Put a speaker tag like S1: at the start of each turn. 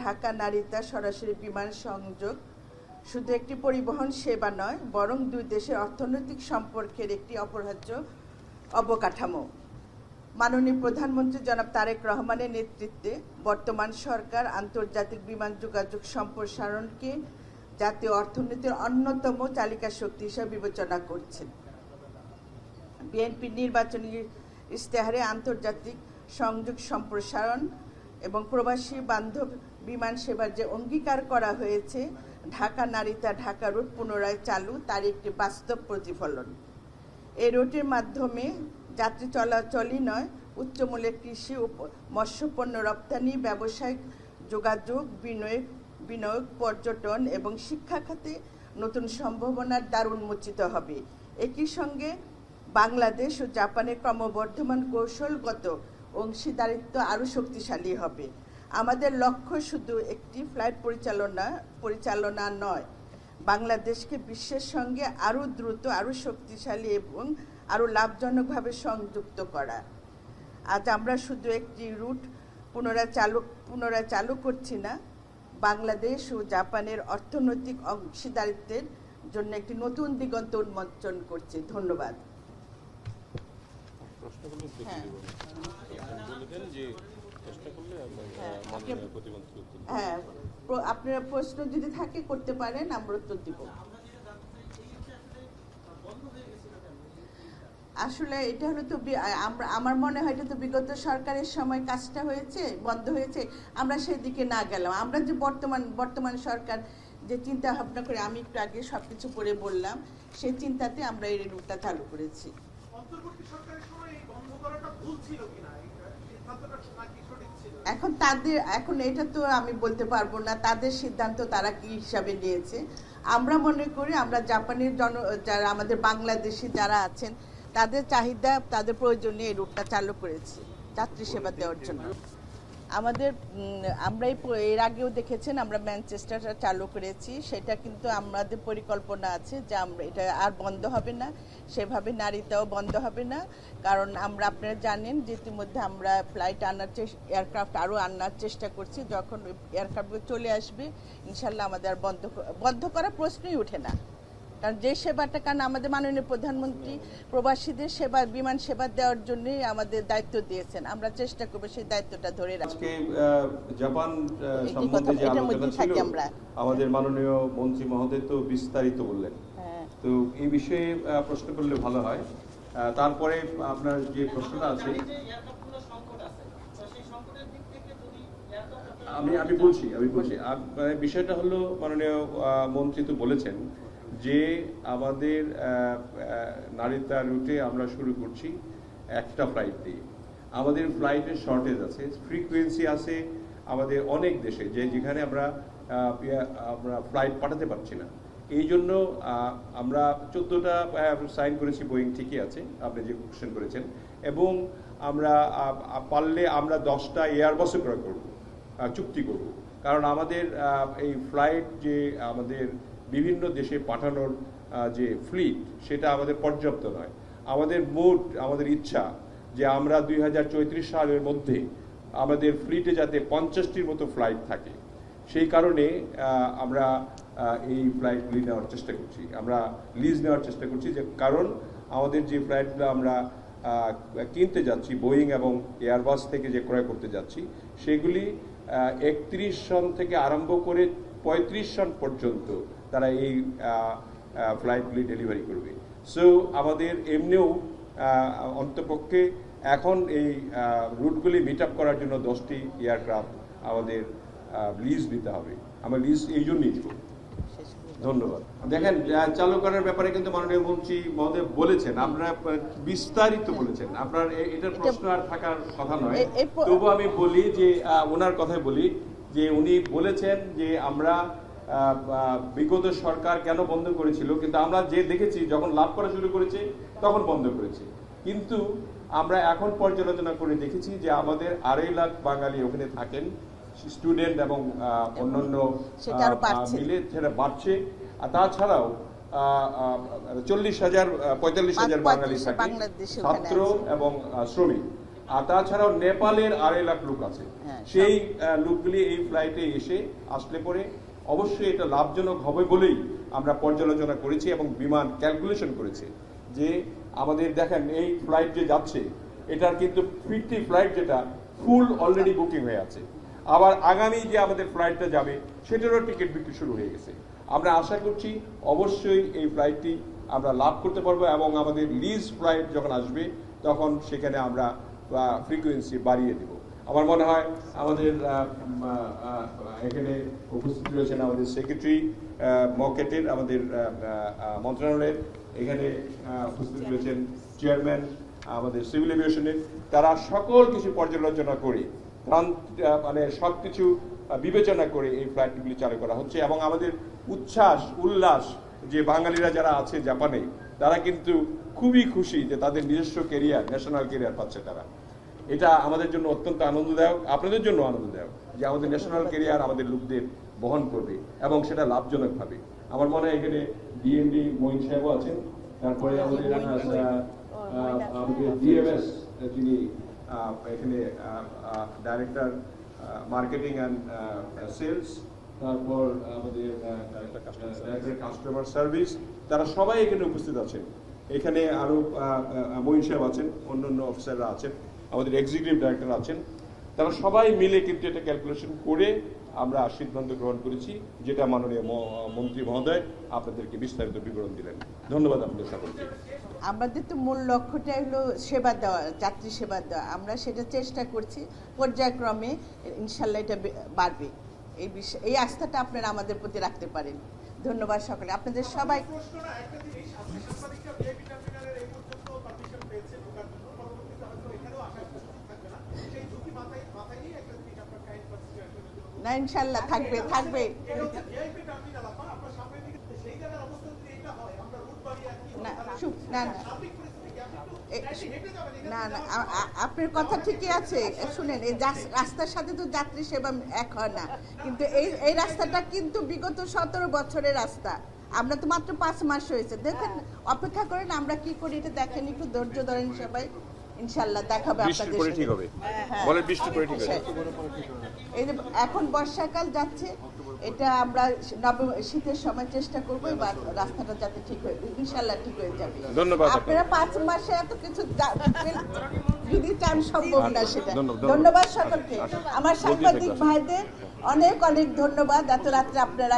S1: Dhaka Narita সরাসরি বিমান সংযোগ শুধু একটি পরিবহন সেবা নয়, বরং দুই দেশের অর্থনৈতিক সম্পর্কের একটি অপরিহার্য অবকাঠামো। মাননীয় প্রধানমন্ত্রী জনাব তারেক রহমানের নেতৃত্বে বর্তমান সরকার আন্তর্জাতিক বিমান যোগাযোগ সম্প্রসারণকে জাতীয় অর্থনীতির অন্যতম চালিকা শক্তি হিসেবে বিবেচনা করছেন। বিএনপির নির্বাচনী ইশতেহারে আন্তর্জাতিক সংযোগ সম্প্রসারণ এবং প্রবাসী বান্ধব বিমান সেবার যে অঙ্গীকার করা হয়েছে, ঢাকা নারিতা ঢাকা রুট পুনরায় চালু তার একটি বাস্তব প্রতিফলন। এই রুটের মাধ্যমে যাত্রী চলাচলই নয়, উচ্চমূল্যের কৃষি ও মৎস্যপণ্য রপ্তানি, ব্যবসায়িক যোগাযোগ, বিনিয়োগ, পর্যটন এবং শিক্ষা খাতে নতুন সম্ভাবনার দ্বার উন্মোচিত হবে। একই সঙ্গে বাংলাদেশ ও জাপানের ক্রমবর্ধমান কৌশলগত অংশীদারিত্ব আরও শক্তিশালী হবে। আমাদের লক্ষ্য শুধু একটি ফ্লাইট পরিচালনা নয়, বাংলাদেশকে বিশ্বের সঙ্গে আরও দ্রুত, আরও শক্তিশালী এবং আরও লাভজনকভাবে সংযুক্ত করা। আজ আমরা শুধু একটি রুট পুনরায় চালু করছি না, বাংলাদেশ ও জাপানের অর্থনৈতিক অংশীদারিত্বের জন্য একটি নতুন দিগন্ত উন্মোচন করছি। ধন্যবাদ। আপনারা প্রশ্ন যদি থাকে করতে পারেন, আমরা উত্তর দিব। আসলে এটা হলো তো আমার মনে হয় এটা তো বিগত সরকারের সময় কাজটা হয়েছে, বন্ধ হয়েছে, আমরা সেদিকে না গেলাম। আমরা যে বর্তমান সরকার যে চিন্তা ভাবনা করে আমি একটু আগে সবকিছু পড়ে বললাম, সেই চিন্তাতে আমরা এই রুটটা চালু করেছি। এখন এটা তো আমি বলতে পারবো না, তাদের সিদ্ধান্ত তারা কি হিসাবে নিয়েছে। আমরা মনে করি আমরা জাপানের যারা আমাদের বাংলাদেশি যারা আছেন তাদের চাহিদা, তাদের প্রয়োজনে এই রুটটা চালু করেছি যাত্রী সেবা দেওয়ার জন্য। আমরা এর আগেও দেখেছেন আমরা ম্যানচেস্টারটা চালু করেছি, সেটা কিন্তু আমাদের পরিকল্পনা আছে যে আমরা এটা আর বন্ধ হবে না, সেভাবে নারিতাও বন্ধ হবে না। কারণ আপনারা জানেন যে ইতিমধ্যে আমরা ফ্লাইট এয়ারক্রাফট আরও আনার চেষ্টা করছি। যখন এয়ারক্রাফটগুলো চলে আসবে ইনশাল্লাহ আমাদের আর বন্ধ করার প্রশ্নই ওঠে না। কারণ যে সেবাটা, কারণ আমাদের মাননীয় প্রধানমন্ত্রী প্রবাসীদের সেবা, বিমান সেবা দেওয়ার জন্যই আমাদের দায়িত্ব দিয়েছেন, আমরা চেষ্টা করবো সেই দায়িত্বটা ধরে রাখতে।
S2: আজকে জাপান সম্বন্ধে যে আলোচনা ছিল, আমাদের মাননীয় মন্ত্রী মহোদয় তো বিস্তারিত বললেন, তো এই বিষয়ে প্রশ্ন করলে ভালো হয়। তারপরে আপনার যে প্রশ্নটা আছে আমি বলছি বিষয়টা হলো, মাননীয় মন্ত্রী তো বলেছেন যে আমাদের নারিতা রুটে আমরা শুরু করছি একটা ফ্লাইট দিয়ে। আমাদের ফ্লাইটের শর্টেজ আছে, ফ্রিকোয়েন্সি আছে আমাদের অনেক দেশে, যেখানে আমরা ফ্লাইট পাঠাতে পারছি না। এই জন্য আমরা 14টা সাইন করেছি, বোয়িং ঠিকই আছে, আপনি যে কোশ্চেন করেছেন, এবং আমরা পারলে আমরা 10টা এয়ারবাসও ক্রয় করব, চুক্তি করব। কারণ আমাদের এই ফ্লাইট যে আমাদের বিভিন্ন দেশে পাঠানোর যে ফ্লিট, সেটা আমাদের পর্যাপ্ত নয়। আমাদের ইচ্ছা যে আমরা 2034 সালের মধ্যে আমাদের ফ্লিটে যাতে 50টির মতো ফ্লাইট থাকে। সেই কারণে আমরা এই ফ্লাইটগুলি নেওয়ার চেষ্টা করছি, আমরা লিজ নেওয়ার চেষ্টা করছি। যে কারণ আমাদের যে ফ্লাইটগুলো আমরা কিনতে যাচ্ছি বোয়িং এবং এয়ারবাস থেকে যে ক্রয় করতে যাচ্ছি, সেগুলি 31 সন থেকে আরম্ভ করে 35 সন পর্যন্ত তারা এই ফ্লাইটগুলি ডেলিভারি করবে। সো আমাদের এমনিও অন্তপক্ষে এখন এই রুটগুলি মিট আপ করার জন্য 10টি এয়ারক্রাফট আমাদের লিজ নিতে হবে। আমরা লিজ এই জন্যই দিব। ধন্যবাদ। দেখেন, চালু করার ব্যাপারে কিন্তু মাননীয় মন্ত্রী মহোদয় বলেছেন, আপনারা বিস্তারিত বলেছেন, আপনার এটার প্রশ্ন আর থাকার কথা নয়। তবু আমি বলি যে ওনার কথাই বলি যে উনি বলেছেন যে আমরা বিগত সরকার কেন বন্ধ করেছিল, কিন্তু আমরা যে দেখেছি যখন লাভ করা শুরু করেছে তখন বন্ধ করেছে। কিন্তু আমরা এখন পর্যালোচনা করে দেখেছি যে আমাদের 2.5 লাখ বাঙালি ওখানে থাকেন, স্টুডেন্ট এবং অন্যান্য মিলে সেটা বাড়ছে। আর তাছাড়াও 40,000 45,000 বাঙালি থাকে, ছাত্র এবং শ্রমিক। আর তাছাড়াও নেপালের 2.5 লাখ লোক আছে।
S1: হ্যাঁ,
S2: সেই লোকগুলি এই ফ্লাইটে এসে আসলে পরে অবশ্যই এটা লাভজনক হবে বলেই আমরা পর্যালোচনা করেছি এবং বিমান ক্যালকুলেশন করেছে যে আমাদের দেখেন এই ফ্লাইট যে যাচ্ছে এটার কিন্তু 50 ফ্লাইট যেটা ফুল অলরেডি বুকিং হয়ে আছে। আবার আগামী যে আমাদের ফ্লাইটটা যাবে সেটারও টিকিট বিক্রি শুরু হয়ে গেছে। আমরা আশা করছি অবশ্যই এই ফ্লাইটটি আমরা লাভ করতে পারবো এবং আমাদের লিজ ফ্লাইট যখন আসবে তখন সেখানে আমরা ফ্রিকোয়েন্সি বাড়িয়ে দেব। আমার মনে হয় আমাদের এখানে উপস্থিত রয়েছেন আমাদের সেক্রেটারি মর্কেটের, আমাদের মন্ত্রণালয়ের, এখানে উপস্থিত রয়েছেন চেয়ারম্যান আমাদের সিভিল এভিয়েশনের। তারা সকল কিছু পর্যালোচনা করে মানে সবকিছু বিবেচনা করে এই ফ্লাইটগুলি চালু করা হচ্ছে এবং আমাদের উচ্ছ্বাস উল্লাস যে বাঙালিরা যারা আছে জাপানে তারা কিন্তু খুবই খুশি যে তাদের নিজস্ব ক্যারিয়ার, ন্যাশনাল ক্যারিয়ার পাচ্ছে তারা। এটা আমাদের জন্য অত্যন্ত আনন্দদায়ক, আপনাদের জন্য আনন্দদায়ক যে আমাদের ন্যাশনাল ক্যারিয়ার আমাদের লোকদের বহন করবে এবং সেটা লাভজনকভাবে। আমার মনে হয় এখানে ডিএমডি মঈন সাহেবও আছেন, তারপরে আমাদের ডিএমএস যিনি এখানে ডাইরেক্টর মার্কেটিং অ্যান্ড সেলস, তারপর আমাদের কাস্টমার সার্ভিস, তারা সবাই এখানে উপস্থিত আছেন। এখানে আরো মঈন সাহেব আছেন, অন্যান্য অফিসাররা আছেন, আমাদের এক্সিকিউটিভ ডাইরেক্টর আছেন। তারা সবাই মিলে কিন্তু এটা ক্যালকুলেশন করে আমরা সিদ্ধান্ত গ্রহণ করেছি, যেটা মাননীয় মন্ত্রী মহোদয় আপনাদেরকে বিস্তারিত বিবরণ দিলেন। ধন্যবাদ আপনাদের সকলকে।
S1: আমাদের তো মূল লক্ষ্যটাই হলো সেবা দেওয়া, যাত্রী সেবা দেওয়া। আমরা সেটা চেষ্টা করছি, পর্যায়ক্রমে ইনশাল্লাহ এটা বাড়বে। এই আস্থাটা আপনারা আমাদের প্রতি রাখতে পারেন। ধন্যবাদ সকলে, আপনাদের সবাই। না, ইনশাল্লাহ থাকবে থাকবে। না না, আপনার কথা ঠিকই আছে। শুনেন, এই রাস্তার সাথে তো যাত্রী সেবা এক হয় না, কিন্তু এই রাস্তাটা কিন্তু বিগত 17 বছরের রাস্তা। আমরা তো মাত্র 5 মাস হয়েছে। দেখেন, অপেক্ষা করেন আমরা কি করি, এটা দেখেন, একটু ধৈর্য ধরেন সবাই, ইনশাল্লাহ দেখাবে আপনাদের সাথে।
S2: ঠিক হবে, বলে বৃষ্টি করে ঠিক হবে।
S1: এই যে এখন বর্ষাকাল যাচ্ছে, এটা আমরা শীতের সময় চেষ্টা করবো এবার রাস্তাটা যাতে ঠিক হয়ে, ইনশাল্লাহ ঠিক হয়ে যাবে।
S2: ধন্যবাদ।
S1: আপনারা 5 মাসে এত কিছু যদি চান সম্ভব না সেটা। ধন্যবাদ সকলকে। আমার সাংবাদিক ভাইদের অনেক অনেক ধন্যবাদ, এত রাত্রে আপনারা